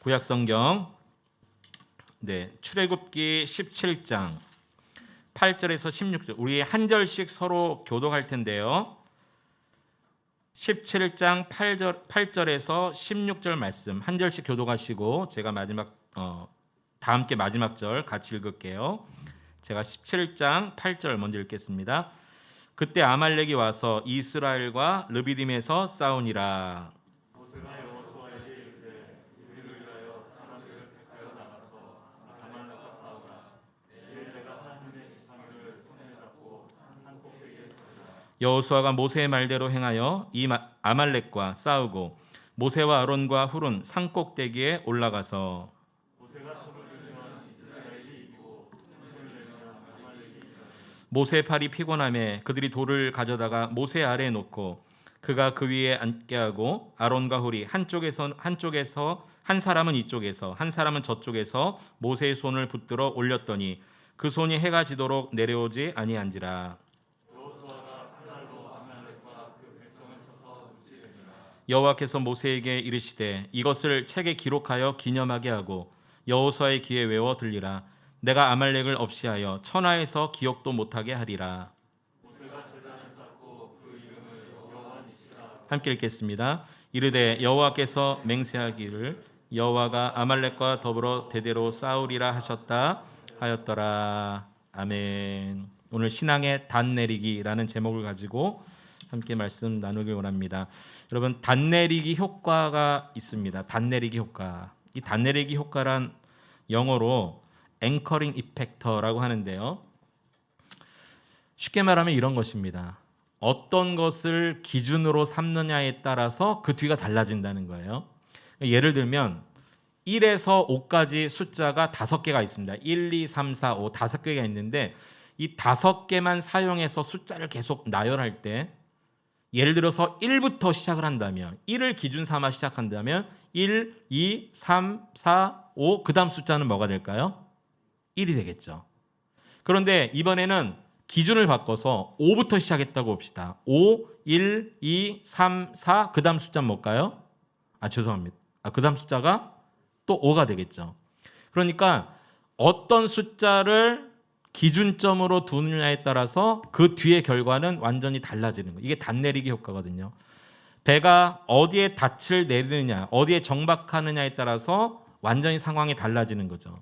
구약성경 출애굽기 17장 8절에서 16절 우리 한 절씩 서로 교독할 텐데요. 17장 8절에서 16절 말씀 한 절씩 교독하시고 제가 다 함께 마지막 절 같이 읽을게요. 제가 17장 8절 먼저 읽겠습니다. 그때 아말렉이 와서 이스라엘과 르비딤에서 싸우니라. 모세가 여호수아에게 이르되 우리를 위하여 사람들을 택하여 나가서 아말렉과 싸우라. 내일 내가 하나님의 지팡이를 손에 잡고 산 꼭대기에 서리라. 여호수아가 모세의 말대로 행하여 이 아말렉과 싸우고 모세와 아론과 훌은 산 꼭대기에 올라가서 모세가 손을 들면 이스라엘이 이기고 손을 들면 아말렉이 이기더라. 모세의 팔이 피곤하매 그들이 돌을 가져다가 모세 아래에 놓고 그가 그 위에 앉게 하고 아론과 훌이 한쪽에서 한 사람은 이쪽에서 한 사람은 저쪽에서 모세의 손을 붙들어 올렸더니 그 손이 해가 지도록 내려오지 아니한지라. 여호수아가 칼날로 아말렉과 그 백성을 쳐서 무찌르니라. 여호와께서 모세에게 이르시되 이것을 책에 기록하여 기념하게 하고 여호수아의 귀에 외워 들리라. 내가 아말렉을 없이하여 천하에서 기억도 못하게 하리라. 모세가 제단을 쌓고 그 이름을 여호와 니시라. 함께 읽겠습니다. 이르되 여호와께서 맹세하기를 여호와가 아말렉과 더불어 대대로 싸우리라 하셨다 하였더라. 아멘. 오늘 신앙의 단 내리기라는 제목을 가지고 함께 말씀 나누길 원합니다. 여러분, 단 내리기 효과가 있습니다. 단 내리기 효과. 이 단 내리기 효과란 영어로 앵커링 이펙터라고 하는데요. 쉽게 말하면 이런 것입니다. 어떤 것을 기준으로 삼느냐에 따라서 그 뒤가 달라진다는 거예요. 예를 들면 1에서 5까지 숫자가 5개가 있습니다. 1, 2, 3, 4, 5 5개가 있는데 이 5개만 사용해서 숫자를 계속 나열할 때 예를 들어서 1부터 시작을 한다면 1을 기준 삼아 시작한다면 1, 2, 3, 4, 5 그 다음 숫자는 뭐가 될까요? 1이 되겠죠. 그런데 이번에는 기준을 바꿔서 5부터 시작했다고 봅시다. 5, 1, 2, 3, 4 그 다음 숫자는 뭘까요? 죄송합니다. 그 다음 숫자가 또 5가 되겠죠. 그러니까 어떤 숫자를 기준점으로 두느냐에 따라서 그 뒤의 결과는 완전히 달라지는 거예요. 이게 단내리기 효과거든요. 배가 어디에 닻을 내리느냐, 어디에 정박하느냐에 따라서 완전히 상황이 달라지는 거죠.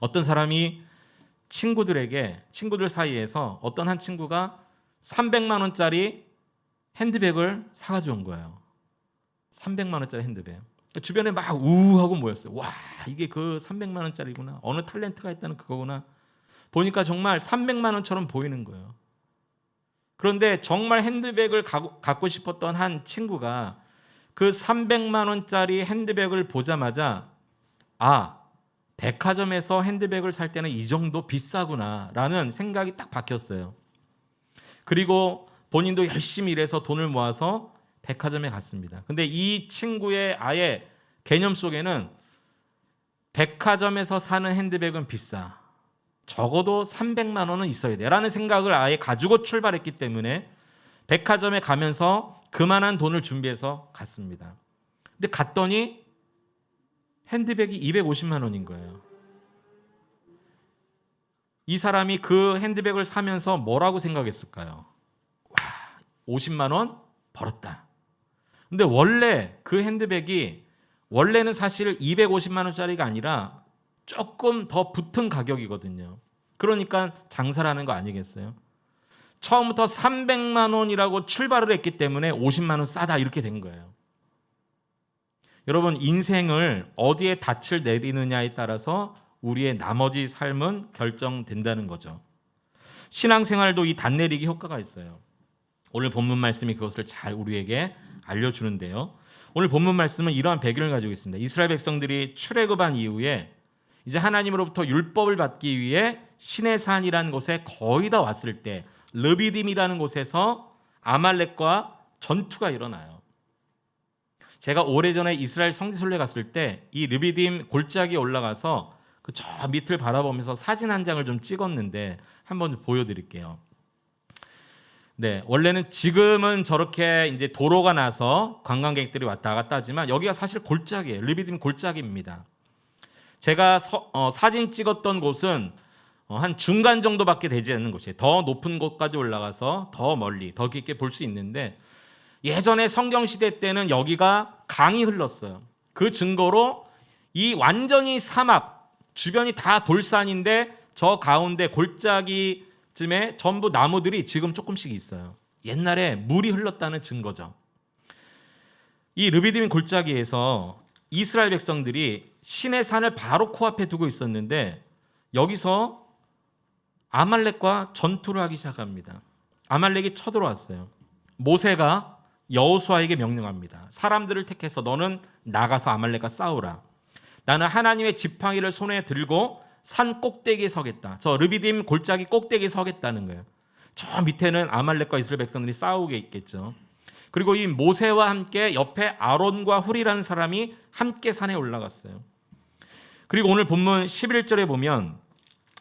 어떤 사람이 친구들 사이에서 어떤 한 친구가 300만 원짜리 핸드백을 사가지고 온 거예요. 300만 원짜리 핸드백. 주변에 막 우하고 모였어요. 와, 이게 그 300만 원짜리구나. 어느 탤런트가 있다는 그거구나. 보니까 정말 300만 원처럼 보이는 거예요. 그런데 정말 핸드백을 갖고 싶었던 한 친구가 그 300만 원짜리 핸드백을 보자마자 백화점에서 핸드백을 살 때는 이 정도 비싸구나라는 생각이 딱 박혔어요. 그리고 본인도 열심히 일해서 돈을 모아서 백화점에 갔습니다. 근데 이 친구의 아예 개념 속에는 백화점에서 사는 핸드백은 비싸. 적어도 300만 원은 있어야 돼 라는 생각을 아예 가지고 출발했기 때문에 백화점에 가면서 그만한 돈을 준비해서 갔습니다. 근데 갔더니 핸드백이 250만 원인 거예요. 이 사람이 그 핸드백을 사면서 뭐라고 생각했을까요? 50만 원 벌었다. 근데 원래 그 핸드백이 원래는 사실 250만 원짜리가 아니라 조금 더 붙은 가격이거든요. 그러니까 장사를 하는 거 아니겠어요? 처음부터 300만 원이라고 출발을 했기 때문에 50만 원 싸다 이렇게 된 거예요. 여러분, 인생을 어디에 닻을 내리느냐에 따라서 우리의 나머지 삶은 결정된다는 거죠. 신앙생활도 이 단내리기 효과가 있어요. 오늘 본문 말씀이 그것을 잘 우리에게 알려주는데요. 오늘 본문 말씀은 이러한 배경을 가지고 있습니다. 이스라엘 백성들이 출애굽한 이후에 이제 하나님으로부터 율법을 받기 위해 시내산이라는 곳에 거의 다 왔을 때 르비딤이라는 곳에서 아말렉과 전투가 일어나요. 제가 오래전에 이스라엘 성지순례 갔을 때 이 르비딤 골짜기에 올라가서 그 저 밑을 바라보면서 사진 한 장을 좀 찍었는데 한번 보여드릴게요. 네, 원래는 지금은 저렇게 이제 도로가 나서 관광객들이 왔다 갔다 하지만 여기가 사실 골짜기예요. 르비딤 골짜기입니다. 제가 사진 찍었던 곳은 한 중간 정도밖에 되지 않는 곳이에요. 더 높은 곳까지 올라가서 더 멀리, 더 깊게 볼 수 있는데 예전에 성경 시대 때는 여기가 강이 흘렀어요. 그 증거로 이 완전히 사막, 주변이 다 돌산인데 저 가운데 골짜기쯤에 전부 나무들이 지금 조금씩 있어요. 옛날에 물이 흘렀다는 증거죠. 이 르비딤 골짜기에서 이스라엘 백성들이 신의 산을 바로 코앞에 두고 있었는데 여기서 아말렉과 전투를 하기 시작합니다. 아말렉이 쳐들어왔어요. 모세가 여호수아에게 명령합니다. 사람들을 택해서 너는 나가서 아말렉과 싸우라. 나는 하나님의 지팡이를 손에 들고 산 꼭대기에 서겠다. 저 르비딤 골짜기 꼭대기에 서겠다는 거예요. 저 밑에는 아말렉과 이스라엘 백성들이 싸우게 있겠죠. 그리고 이 모세와 함께 옆에 아론과 훌이라는 사람이 함께 산에 올라갔어요. 그리고 오늘 본문 11절에 보면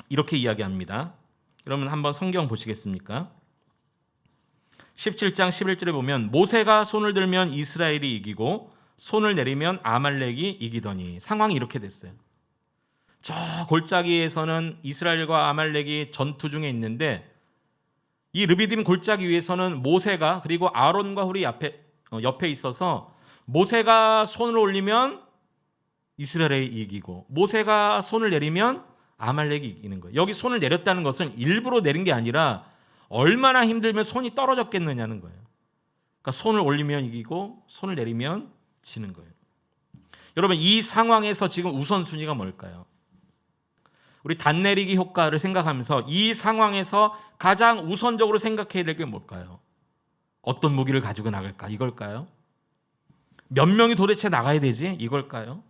이렇게 이야기합니다. 여러분 한번 성경 보시겠습니까? 17장 11절에 보면 모세가 손을 들면 이스라엘이 이기고 손을 내리면 아말렉이 이기더니 상황이 이렇게 됐어요. 저 골짜기에서는 이스라엘과 아말렉이 전투 중에 있는데 이 르비딤 골짜기 위에서는 모세가 그리고 아론과 훌이 옆에 있어서 모세가 손을 올리면 이스라엘이 이기고 모세가 손을 내리면 아말렉이 이기는 거예요. 여기 손을 내렸다는 것은 일부러 내린 게 아니라 얼마나 힘들면 손이 떨어졌겠느냐는 거예요. 그러니까 손을 올리면 이기고 손을 내리면 지는 거예요. 여러분 이 상황에서 지금 우선순위가 뭘까요? 우리 단내리기 효과를 생각하면서 이 상황에서 가장 우선적으로 생각해야 될 게 뭘까요? 어떤 무기를 가지고 나갈까? 이걸까요? 몇 명이 도대체 나가야 되지? 이걸까요?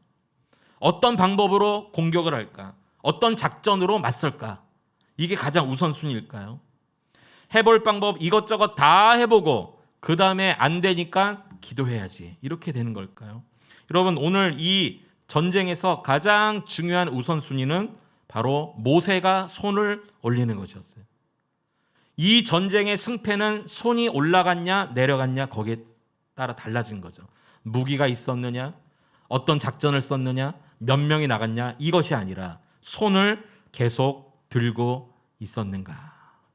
어떤 방법으로 공격을 할까? 어떤 작전으로 맞설까? 이게 가장 우선순위일까요? 해볼 방법 이것저것 다 해보고 그 다음에 안 되니까 기도해야지. 이렇게 되는 걸까요? 여러분 오늘 이 전쟁에서 가장 중요한 우선순위는 바로 모세가 손을 올리는 것이었어요. 이 전쟁의 승패는 손이 올라갔냐 내려갔냐 거기에 따라 달라진 거죠. 무기가 있었느냐, 어떤 작전을 썼느냐, 몇 명이 나갔냐 이것이 아니라 손을 계속 들고 있었는가.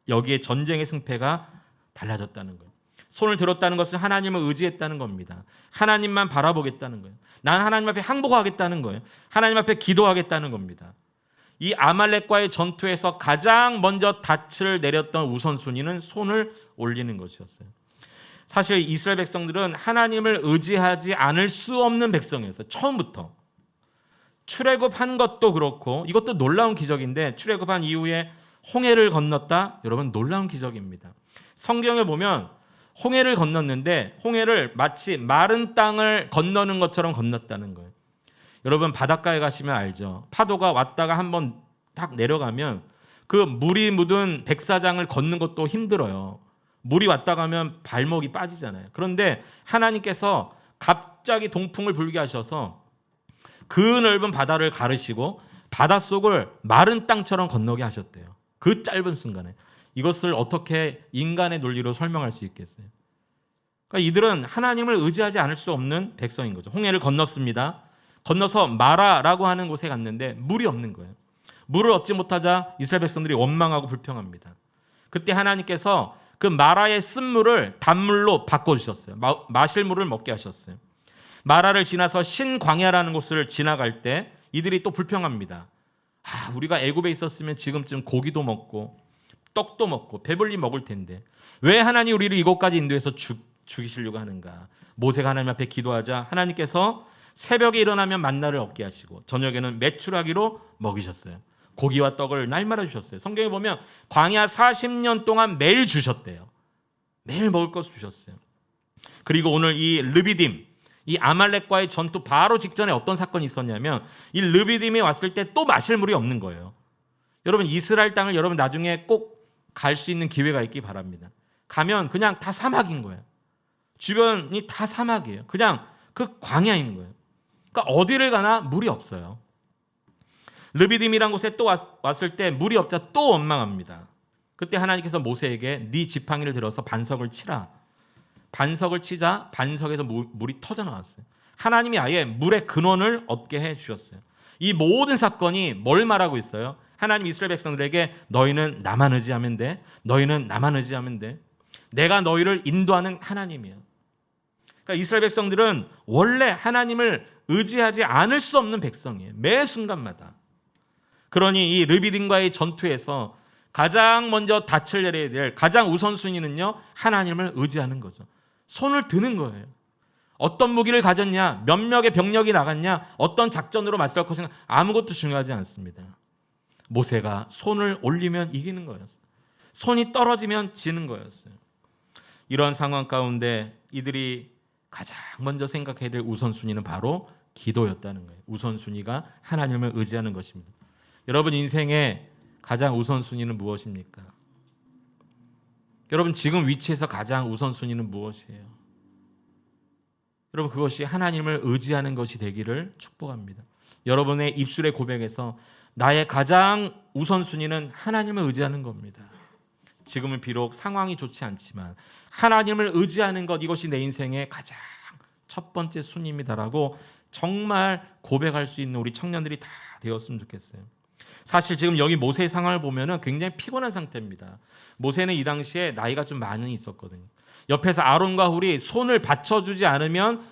여기에 전쟁의 승패가 달라졌다는 거예요. 손을 들었다는 것은 하나님을 의지했다는 겁니다. 하나님만 바라보겠다는 거예요. 난 하나님 앞에 항복하겠다는 거예요. 하나님 앞에 기도하겠다는 겁니다. 이 아말렉과의 전투에서 가장 먼저 닻을 내렸던 우선순위는 손을 올리는 것이었어요. 사실 이스라엘 백성들은 하나님을 의지하지 않을 수 없는 백성이었어요. 처음부터. 출애굽한 것도 그렇고 이것도 놀라운 기적인데 출애굽한 이후에 홍해를 건넜다. 여러분 놀라운 기적입니다. 성경에 보면 홍해를 건넜는데 홍해를 마치 마른 땅을 건너는 것처럼 건넜다는 거예요. 여러분 바닷가에 가시면 알죠. 파도가 왔다가 한번 딱 내려가면 그 물이 묻은 백사장을 걷는 것도 힘들어요. 물이 왔다 가면 발목이 빠지잖아요. 그런데 하나님께서 갑자기 동풍을 불게 하셔서 그 넓은 바다를 가르시고 바닷속을 마른 땅처럼 건너게 하셨대요. 그 짧은 순간에. 이것을 어떻게 인간의 논리로 설명할 수 있겠어요? 그러니까 이들은 하나님을 의지하지 않을 수 없는 백성인 거죠. 홍해를 건넜습니다. 건너서 마라라고 하는 곳에 갔는데 물이 없는 거예요. 물을 얻지 못하자 이스라엘 백성들이 원망하고 불평합니다. 그때 하나님께서 그 마라의 쓴물을 단물로 바꿔주셨어요. 마실 물을 먹게 하셨어요. 마라를 지나서 신광야라는 곳을 지나갈 때 이들이 또 불평합니다. 우리가 애굽에 있었으면 지금쯤 고기도 먹고 떡도 먹고 배불리 먹을 텐데 왜 하나님 우리를 이곳까지 인도해서 죽이시려고 하는가. 모세가 하나님 앞에 기도하자 하나님께서 새벽에 일어나면 만나를 얻게 하시고 저녁에는 메추라기로 먹이셨어요. 고기와 떡을 날마다 주셨어요. 성경에 보면 광야 40년 동안 매일 주셨대요. 매일 먹을 것을 주셨어요. 그리고 오늘 이 르비딤, 이 아말렉과의 전투 바로 직전에 어떤 사건이 있었냐면 이 르비딤에 왔을 때 또 마실 물이 없는 거예요. 여러분 이스라엘 땅을 여러분 나중에 꼭 갈 수 있는 기회가 있기 바랍니다. 가면 그냥 다 사막인 거예요. 주변이 다 사막이에요. 그냥 그 광야인 거예요. 그러니까 어디를 가나 물이 없어요. 르비딤이란 곳에 또 왔을 때 물이 없자 또 원망합니다. 그때 하나님께서 모세에게 네 지팡이를 들어서 반석을 치라. 반석을 치자 반석에서 물이 터져 나왔어요. 하나님이 아예 물의 근원을 얻게 해 주셨어요. 이 모든 사건이 뭘 말하고 있어요? 하나님 이스라엘 백성들에게 너희는 나만 의지하면 돼. 너희는 나만 의지하면 돼. 내가 너희를 인도하는 하나님이야. 그러니까 이스라엘 백성들은 원래 하나님을 의지하지 않을 수 없는 백성이에요. 매 순간마다. 그러니 이 르비딤과의 전투에서 가장 먼저 닻을 내려야 될 가장 우선순위는요, 하나님을 의지하는 거죠. 손을 드는 거예요. 어떤 무기를 가졌냐, 몇 명의 병력이 나갔냐, 어떤 작전으로 맞설 것인가, 아무것도 중요하지 않습니다. 모세가 손을 올리면 이기는 거였어요. 손이 떨어지면 지는 거였어요. 이런 상황 가운데 이들이 가장 먼저 생각해야 될 우선순위는 바로 기도였다는 거예요. 우선순위가 하나님을 의지하는 것입니다. 여러분 인생의 가장 우선순위는 무엇입니까? 여러분 지금 위치에서 가장 우선순위는 무엇이에요? 여러분 그것이 하나님을 의지하는 것이 되기를 축복합니다. 여러분의 입술의 고백에서 나의 가장 우선순위는 하나님을 의지하는 겁니다. 지금은 비록 상황이 좋지 않지만 하나님을 의지하는 것, 이것이 내 인생의 가장 첫 번째 순위입니다라고 정말 고백할 수 있는 우리 청년들이 다 되었으면 좋겠어요. 사실 지금 여기 모세의 상황을 보면은 굉장히 피곤한 상태입니다. 모세는 이 당시에 나이가 좀 많이 있었거든요. 옆에서 아론과 훌이 손을 받쳐주지 않으면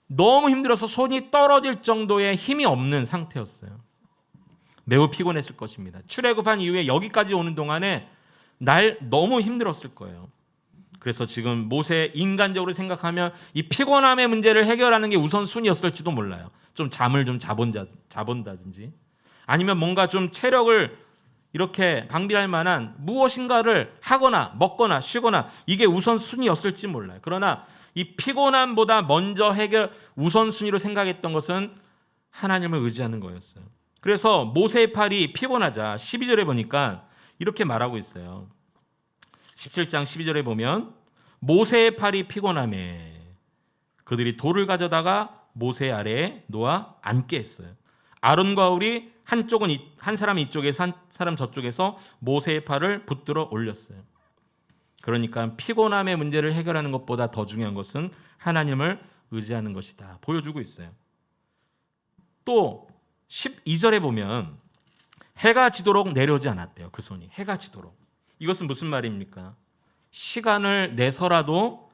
너무 힘들어서 손이 떨어질 정도의 힘이 없는 상태였어요. 매우 피곤했을 것입니다. 출애굽한 이후에 여기까지 오는 동안에 날 너무 힘들었을 거예요. 그래서 지금 모세 인간적으로 생각하면 이 피곤함의 문제를 해결하는 게 우선순위였을지도 몰라요. 좀 잠을 좀 자본다든지 아니면 뭔가 좀 체력을 이렇게 방비할 만한 무엇인가를 하거나 먹거나 쉬거나 이게 우선순위였을지 몰라요. 그러나 이 피곤함보다 먼저 우선순위로 생각했던 것은 하나님을 의지하는 거였어요. 그래서 모세의 팔이 피곤하자 12절에 보니까 이렇게 말하고 있어요. 17장 12절에 보면 모세의 팔이 피곤하매 그들이 돌을 가져다가 모세 아래에 놓아 앉게 했어요. 아론과 훌이 한쪽은 한 사람 이쪽에서 한 사람 저쪽에서 모세의 팔을 붙들어 올렸어요. 그러니까 피곤함의 문제를 해결하는 것보다 더 중요한 것은 하나님을 의지하는 것이다 보여주고 있어요. 또 12절에 보면 해가 지도록 내려오지 않았대요. 그 손이 해가 지도록. 이것은 무슨 말입니까? 시간을 내서라도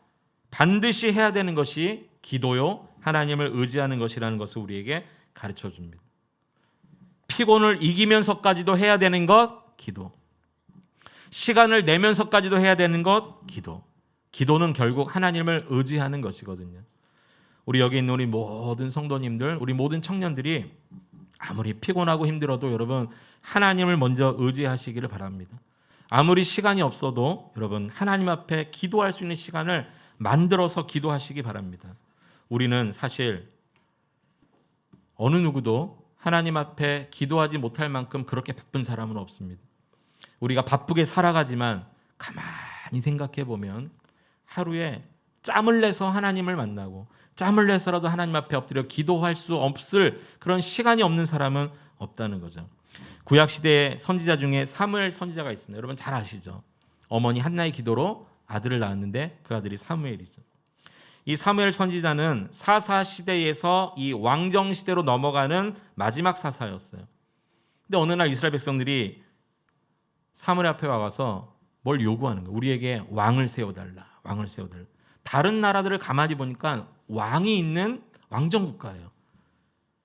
반드시 해야 되는 것이 기도요, 하나님을 의지하는 것이라는 것을 우리에게 가르쳐 줍니다. 피곤을 이기면서까지도 해야 되는 것 기도. 시간을 내면서까지도 해야 되는 것 기도. 기도는 결국 하나님을 의지하는 것이거든요. 우리 여기 있는 우리 모든 성도님들, 우리 모든 청년들이 아무리 피곤하고 힘들어도 여러분 하나님을 먼저 의지하시기를 바랍니다. 아무리 시간이 없어도 여러분 하나님 앞에 기도할 수 있는 시간을 만들어서 기도하시기 바랍니다. 우리는 사실 어느 누구도 하나님 앞에 기도하지 못할 만큼 그렇게 바쁜 사람은 없습니다. 우리가 바쁘게 살아가지만 가만히 생각해 보면 하루에 짬을 내서 하나님을 만나고 짬을 내서라도 하나님 앞에 엎드려 기도할 수 없을 그런 시간이 없는 사람은 없다는 거죠. 구약시대의 선지자 중에 사무엘 선지자가 있습니다. 여러분 잘 아시죠? 어머니 한나의 기도로 아들을 낳았는데 그 아들이 사무엘이죠. 이 사무엘 선지자는 사사 시대에서 이 왕정 시대로 넘어가는 마지막 사사였어요. 근데 어느 날 이스라엘 백성들이 사무엘 앞에 와서 뭘 요구하는 거예요. 우리에게 왕을 세워달라. 왕을 세워달라. 다른 나라들을 가만히 보니까 왕이 있는 왕정 국가예요.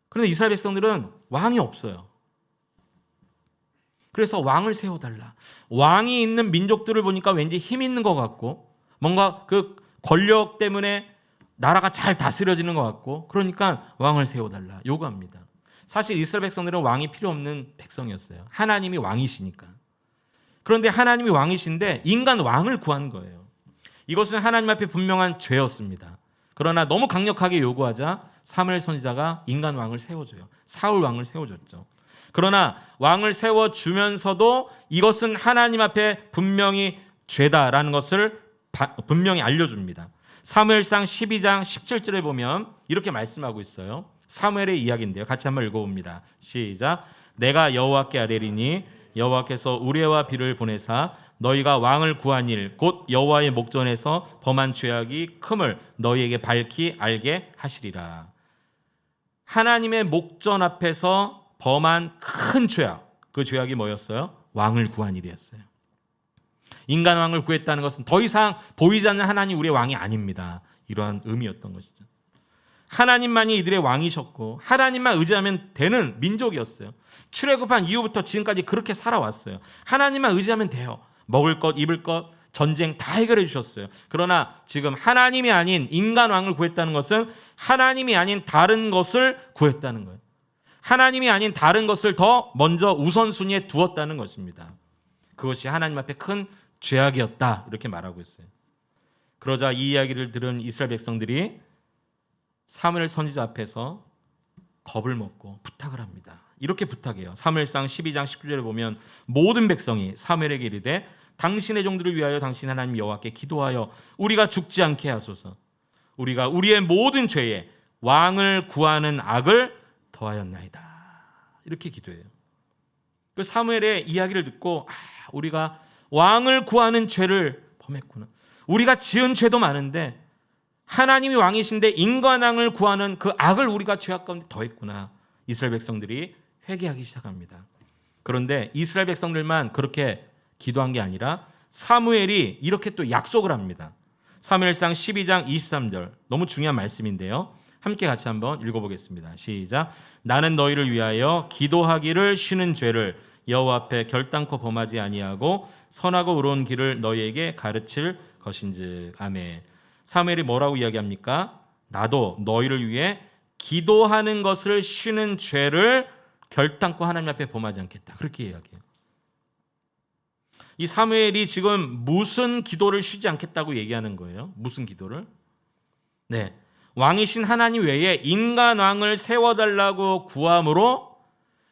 그런데 이스라엘 백성들은 왕이 없어요. 그래서 왕을 세워달라. 왕이 있는 민족들을 보니까 왠지 힘 있는 것 같고 뭔가 그 권력 때문에 나라가 잘 다스려지는 것 같고 그러니까 왕을 세워달라 요구합니다. 사실 이스라엘 백성들은 왕이 필요 없는 백성이었어요. 하나님이 왕이시니까. 그런데 하나님이 왕이신데 인간 왕을 구한 거예요. 이것은 하나님 앞에 분명한 죄였습니다. 그러나 너무 강력하게 요구하자 사무엘 선지자가 인간 왕을 세워줘요. 사울 왕을 세워줬죠. 그러나 왕을 세워주면서도 이것은 하나님 앞에 분명히 죄다라는 것을 분명히 알려줍니다. 사무엘상 12장 17절에 보면 이렇게 말씀하고 있어요. 사무엘의 이야기인데요. 같이 한번 읽어봅니다. 시작. 내가 여호와께 아뢰리니 여호와께서 우레와 비를 보내사 너희가 왕을 구한 일 곧 여호와의 목전에서 범한 죄악이 큼을 너희에게 밝히 알게 하시리라. 하나님의 목전 앞에서 범한 큰 죄악, 그 죄악이 뭐였어요? 왕을 구한 일이었어요. 인간 왕을 구했다는 것은 더 이상 보이지 않는 하나님 우리의 왕이 아닙니다. 이러한 의미였던 것이죠. 하나님만이 이들의 왕이셨고 하나님만 의지하면 되는 민족이었어요. 출애굽한 이후부터 지금까지 그렇게 살아왔어요. 하나님만 의지하면 돼요. 먹을 것, 입을 것, 전쟁 다 해결해 주셨어요. 그러나 지금 하나님이 아닌 인간 왕을 구했다는 것은 하나님이 아닌 다른 것을 구했다는 거예요. 하나님이 아닌 다른 것을 더 먼저 우선순위에 두었다는 것입니다. 그것이 하나님 앞에 큰 죄악이었다 이렇게 말하고 있어요. 그러자 이 이야기를 들은 이스라엘 백성들이 사무엘 선지자 앞에서 겁을 먹고 부탁을 합니다. 이렇게 부탁해요. 사무엘상 12장 19절에 보면 모든 백성이 사무엘에게 이르되 당신의 종들을 위하여 당신 하나님 여호와께 기도하여 우리가 죽지 않게 하소서. 우리가 우리의 모든 죄에 왕을 구하는 악을 더하였나이다. 이렇게 기도해요. 그 사무엘의 이야기를 듣고 우리가 왕을 구하는 죄를 범했구나. 우리가 지은 죄도 많은데 하나님이 왕이신데 인간왕을 구하는 그 악을 우리가 죄악 가운데 더했구나. 이스라엘 백성들이 회개하기 시작합니다. 그런데 이스라엘 백성들만 그렇게 기도한 게 아니라 사무엘이 이렇게 또 약속을 합니다. 사무엘상 12장 23절 너무 중요한 말씀인데요. 함께 같이 한번 읽어보겠습니다. 시작. 나는 너희를 위하여 기도하기를 쉬는 죄를 여호와 앞에 결단코 범하지 아니하고 선하고 의로운 길을 너희에게 가르칠 것인즉. 아멘. 사무엘이 뭐라고 이야기합니까? 나도 너희를 위해 기도하는 것을 쉬는 죄를 결단코 하나님 앞에 범하지 않겠다. 그렇게 이야기해요. 이 사무엘이 지금 무슨 기도를 쉬지 않겠다고 얘기하는 거예요? 무슨 기도를? 네, 왕이신 하나님 외에 인간 왕을 세워달라고 구함으로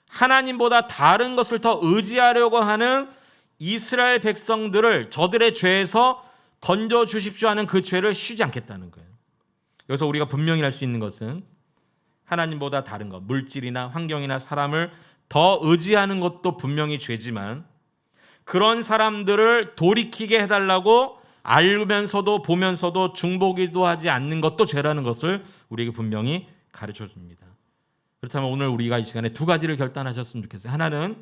하나님보다 다른 것을 더 의지하려고 하는 이스라엘 백성들을 저들의 죄에서 건져 주십시오 하는 그 죄를 쉬지 않겠다는 거예요. 여기서 우리가 분명히 알 수 있는 것은 하나님보다 다른 것, 물질이나 환경이나 사람을 더 의지하는 것도 분명히 죄지만 그런 사람들을 돌이키게 해달라고 알면서도 보면서도 중보기도 하지 않는 것도 죄라는 것을 우리에게 분명히 가르쳐 줍니다. 그렇다면 오늘 우리가 이 시간에 두 가지를 결단하셨으면 좋겠어요. 하나는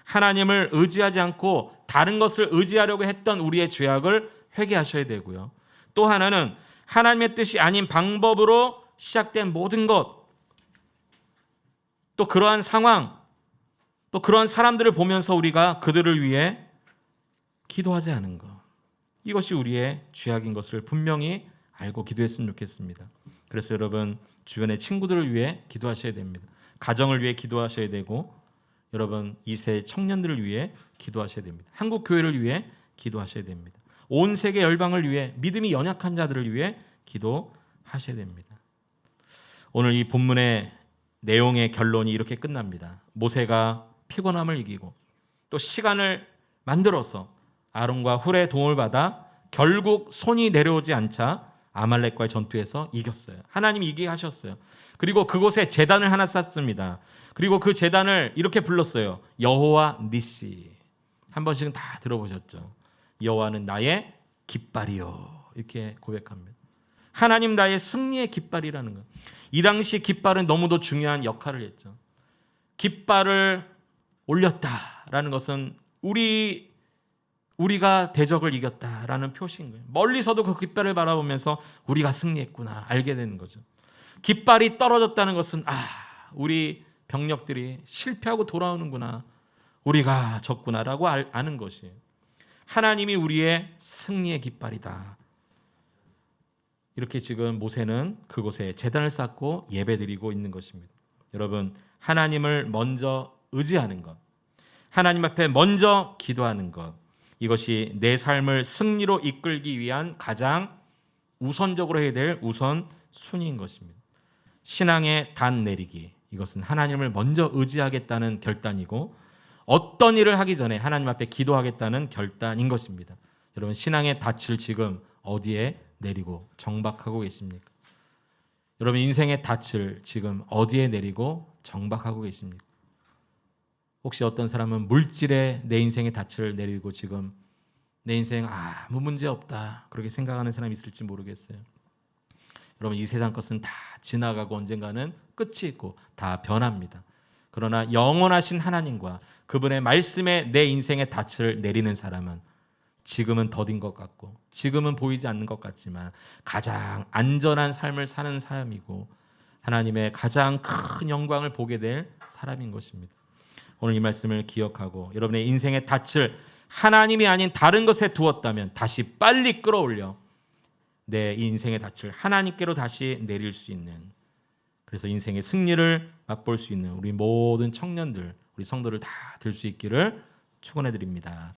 하나님을 의지하지 않고 다른 것을 의지하려고 했던 우리의 죄악을 회개하셔야 되고요. 또 하나는 하나님의 뜻이 아닌 방법으로 시작된 모든 것, 또 그러한 상황, 또 그러한 사람들을 보면서 우리가 그들을 위해 기도하지 않은 것, 이것이 우리의 죄악인 것을 분명히 알고 기도했으면 좋겠습니다. 그래서 여러분 주변의 친구들을 위해 기도하셔야 됩니다. 가정을 위해 기도하셔야 되고 여러분 2세 청년들을 위해 기도하셔야 됩니다. 한국 교회를 위해 기도하셔야 됩니다. 온 세계 열방을 위해 믿음이 연약한 자들을 위해 기도하셔야 됩니다. 오늘 이 본문의 내용의 결론이 이렇게 끝납니다. 모세가 피곤함을 이기고 또 시간을 만들어서 아론과 훌의 도움을 받아 결국 손이 내려오지 않자 아말렉과의 전투에서 이겼어요. 하나님이 이기게 하셨어요. 그리고 그곳에 제단을 하나 쌓습니다. 그리고 그 제단을 이렇게 불렀어요. 여호와 니시. 한 번씩은 다 들어보셨죠. 여호와는 나의 깃발이요. 이렇게 고백합니다. 하나님 나의 승리의 깃발이라는 것. 이 당시 깃발은 너무도 중요한 역할을 했죠. 깃발을 올렸다라는 것은 우리가 대적을 이겼다라는 표시인 거예요. 멀리서도 그 깃발을 바라보면서 우리가 승리했구나 알게 되는 거죠. 깃발이 떨어졌다는 것은 우리 병력들이 실패하고 돌아오는구나, 우리가 졌구나라고 아는 것이에요. 하나님이 우리의 승리의 깃발이다. 이렇게 지금 모세는 그곳에 제단을 쌓고 예배드리고 있는 것입니다. 여러분, 하나님을 먼저 의지하는 것, 하나님 앞에 먼저 기도하는 것, 이것이 내 삶을 승리로 이끌기 위한 가장 우선적으로 해야 될 우선순위인 것입니다. 신앙의 단 내리기, 이것은 하나님을 먼저 의지하겠다는 결단이고 어떤 일을 하기 전에 하나님 앞에 기도하겠다는 결단인 것입니다. 여러분, 신앙의 닻을 지금 어디에 내리고 정박하고 계십니까? 여러분, 인생의 닻을 지금 어디에 내리고 정박하고 계십니까? 혹시 어떤 사람은 물질에 내 인생의 닻을 내리고 지금 내 인생 아무 문제 없다 그렇게 생각하는 사람이 있을지 모르겠어요. 여러분, 이 세상 것은 다 지나가고 언젠가는 끝이 있고 다 변합니다. 그러나 영원하신 하나님과 그분의 말씀에 내 인생의 닻을 내리는 사람은 지금은 더딘 것 같고 지금은 보이지 않는 것 같지만 가장 안전한 삶을 사는 사람이고 하나님의 가장 큰 영광을 보게 될 사람인 것입니다. 오늘 이 말씀을 기억하고 여러분의 인생의 닻을 하나님이 아닌 다른 것에 두었다면 다시 빨리 끌어올려 내 인생의 닻을 하나님께로 다시 내릴 수 있는, 그래서 인생의 승리를 맛볼 수 있는 우리 모든 청년들, 우리 성도를 다 될 수 있기를 축원해 드립니다.